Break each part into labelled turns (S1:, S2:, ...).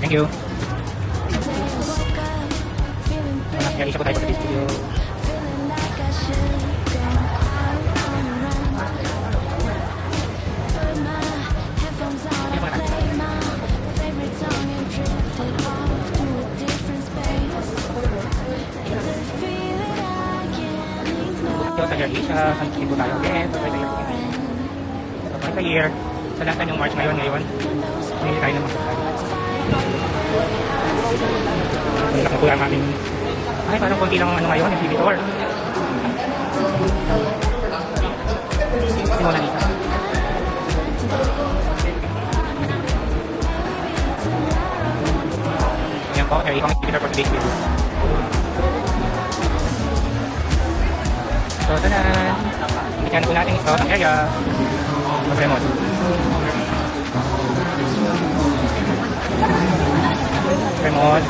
S1: Thank you. Nag-isa po tayo sa studio. Sa year Asia, San po tayo again. So, year. Sa lahat yung March ngayon. Hindi tayo naman sa tayo. Malaki po ang aming... Ay, parang konti lang ano ngayon, yung exhibitor. Simula nito. Ayan po, ikaw ang exhibitor for today's video. So, tanan. Ikaw po natin ito ang area. Mag-remote. Remote.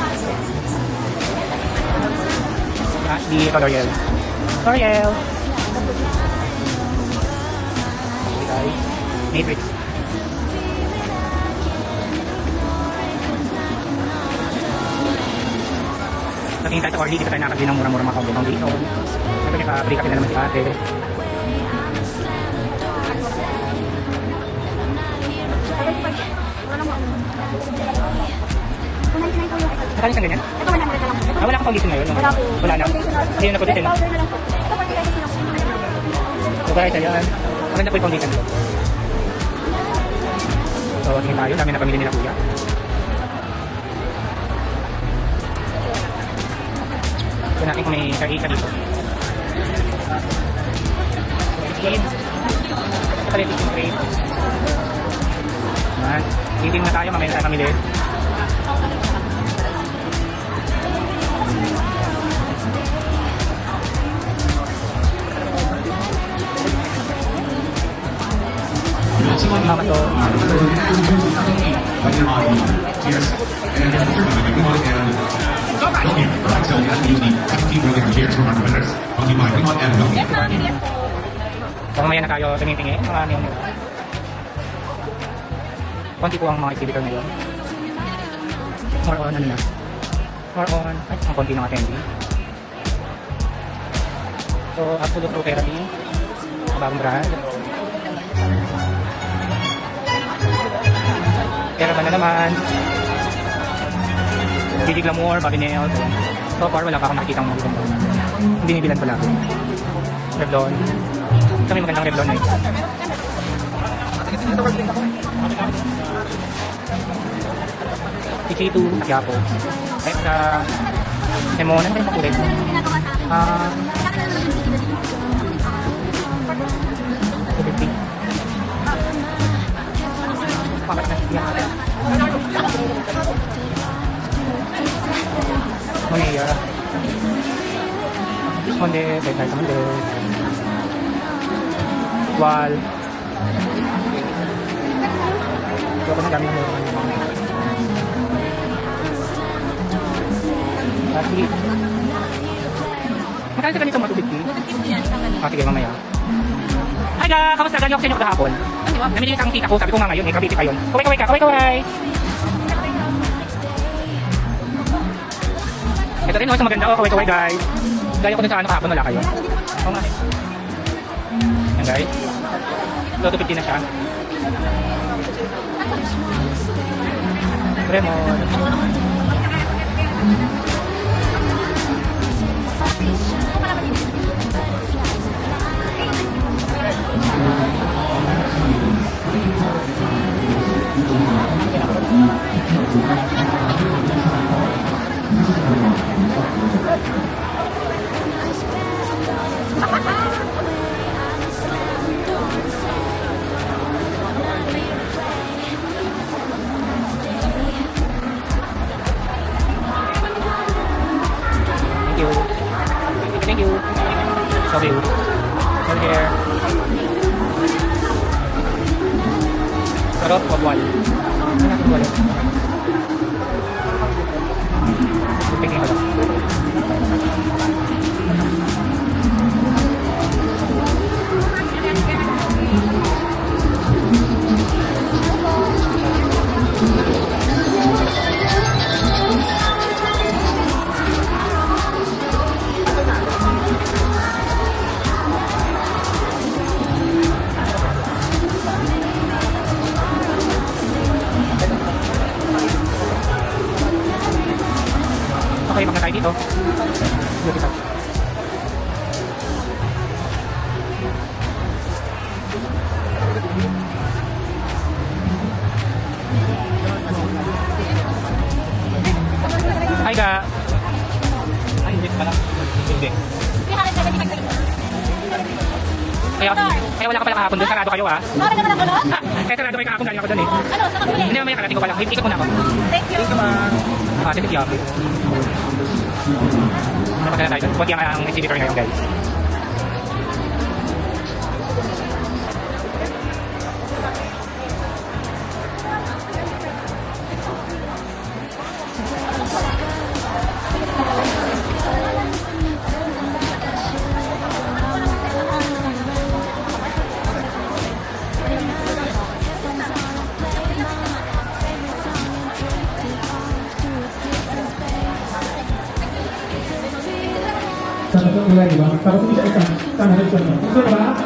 S1: Ashley, L'Oreal. L'Oreal. Matrix. Natingin tayo sa Orly, dito tayo nakabili ng murang-murang mga kambunong dito. Siyempre naka-break up na naman si ate. Nakali sa ganyan?
S2: Ito 100 na lang.
S1: Wala kang foundation ngayon? Wala na. Hindi na po din.
S2: Powder na lang po. Ito 40 lang po.
S1: So guys, ayan. Maganda po yung foundation nito. So tingin tayo. Dami na pamili nila kuya. So natin kung may kari-kari dito. Skin. Ito pala yung skin crate. Ayan. Titim na tayo. Mamaya na tayo pamili. Mama to. So mamaya na tayo tingin-tingin. Marami yung nila. Konti po ang mga exhibitor ngayon. More on ano na. More on. Ay, ang konti ng attendee. So, Absolute Pro Therapy. Bagong brand. Pero ba na naman? Gigi Glamour, Bobby Nails. So far, wala pa akong nakikita mga ganda. Hindi nibilan pala. Revlon. Ito may magandang Revlon eh. Ichitu, Yapo. Ay, sa Emon, ano ba yung makulit? Bakit na siya? Monea. Onde, bentay sa mundo. Wal. Ito ko na dami mo. Kasi, magkano sa ganito matubig? Sige, mamaya. Hi ga, kamusta ganyo ako sa inyo kahapon? Namili ang tita ko, sabi ko nga ngayon, may kabiti pa yun. Kaway ka, kaway. Ito rin, sa maganda ko, kaway guys. Gaya ko dun sa ano kahapon, wala kayo. Oo nga. Yan guys. So, 250 na siya. Lemon. Thank you. Sorry. Over here. Sarap wabwal. Ano natin wala? Tingin ko lang. to. Beauty patch. Hi ka. Ay, hindi pala. Hindi. Kaya wala ka pala kahapon doon. Sarado kayo ah.
S2: Bakit naman ako, no?
S1: Kaya sarado kayo kahapon. Galing ako doon eh.
S2: Ano, saan ka bumili?
S1: Hindi mamaya karating ko pa lang. Ikot muna ako.
S2: Thank you.
S1: Sige, yummy. Napagkala tayo doon. Kunti ang exhibitor ngayon guys.
S3: Sama sa kulay, di ba? Tapos hindi siya isang sana rin siya. Gusto ba?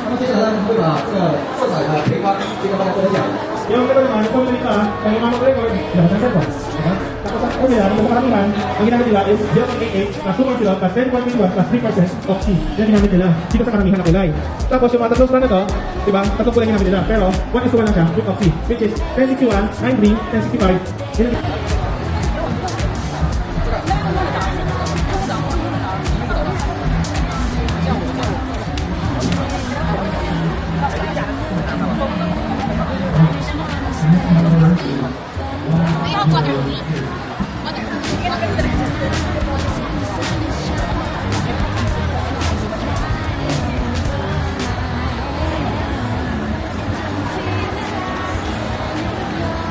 S4: 那么接下来我们会把这个色彩的配方这个大家分享。
S3: Yung ito naman, kung ito kaya mga mag-record, lahat ng cellphone. Diba? Tapos ang kanila, yung karamihan, ang ginamit nila is 0.88 na super sila plus 10.1 plus 3% oxy. Yan ginamit nila dito sa karamihan na kulay. Tapos yung mga tatlong strand na to, diba? Tatlong kulay ginamit nila. Pero 1:1 lang siya with oxy, which is 1061, 93, 1065. Yan ang
S2: Do you have watermelon?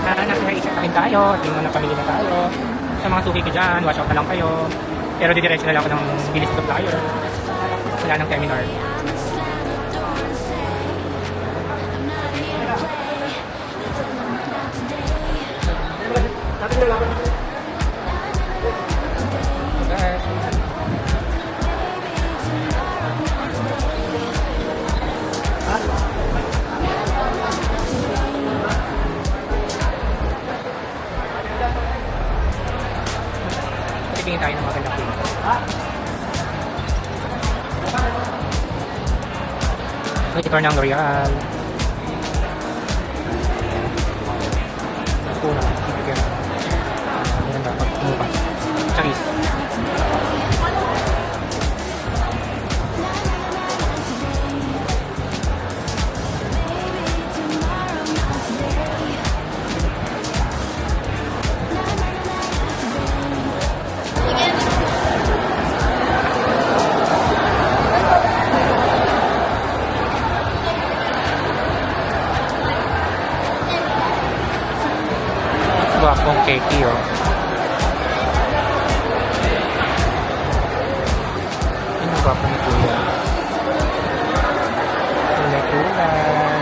S1: Nasa isip na rin tayo. Tingnan na pamili na tayo. Sa mga suki ko dyan, watch out na lang kayo. Pero didiretso na lang ako ng bilis supplier. Wala ng seminar. Tingin tayo ng magandang film. Ito ng L'Oreal. Kuna. Meron ba? Pagkumupas. Charis. Gwapong keki oh. Ano gwapo ni Kuya? Kulay-kulay.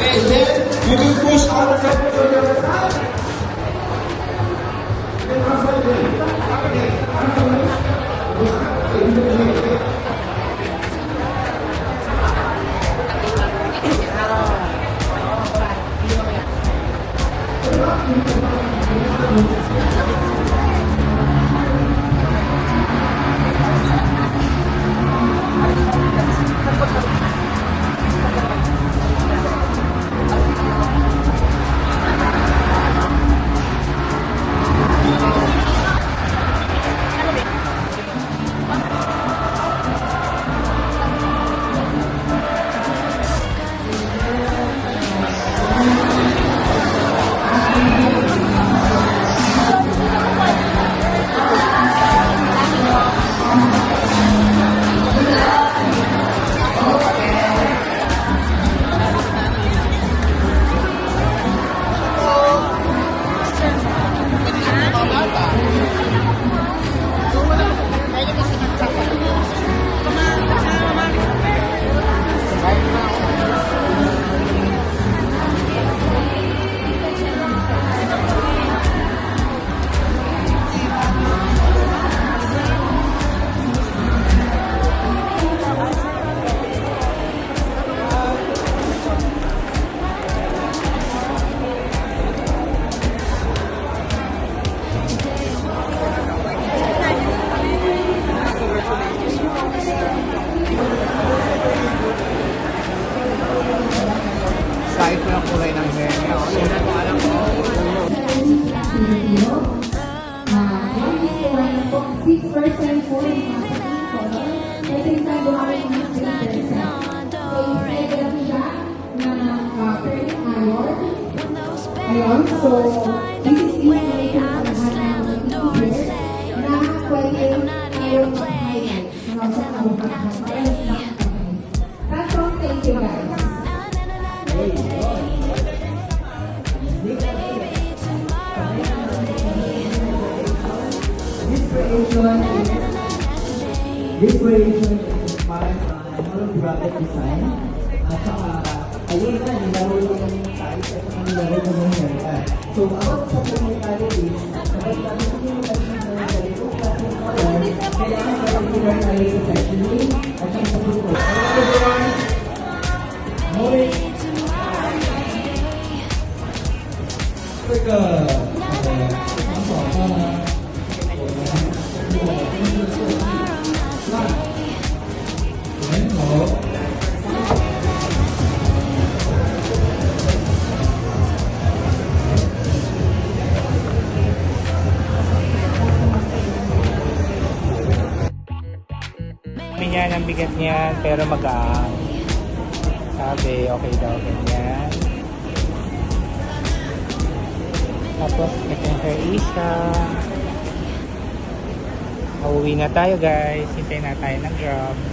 S4: And then you will push out the
S5: Kahit na kulay ng menu. Yun ang alam ko.
S2: Ayun, so this is information sa lahat ng teachers na pwede kayong mag-highlight sa kabukahan. That's all, thank you guys.
S4: This creation is inspired by holographic design. At saka, ayun na, nilaro yung type at saka nilaro ko yung haircut. So, about sa technicality, kapag kami yung na ganito klaseng color, kailangan particular tayo sa sectioning at saka sa grupo. Hello everyone! Morning!
S1: Niyan ang bigat niyan pero magaan. Sabi, okay daw ganyan. Tapos ito yung kay Isha. Pauwi na tayo guys. Hintayin na tayo ng Grab.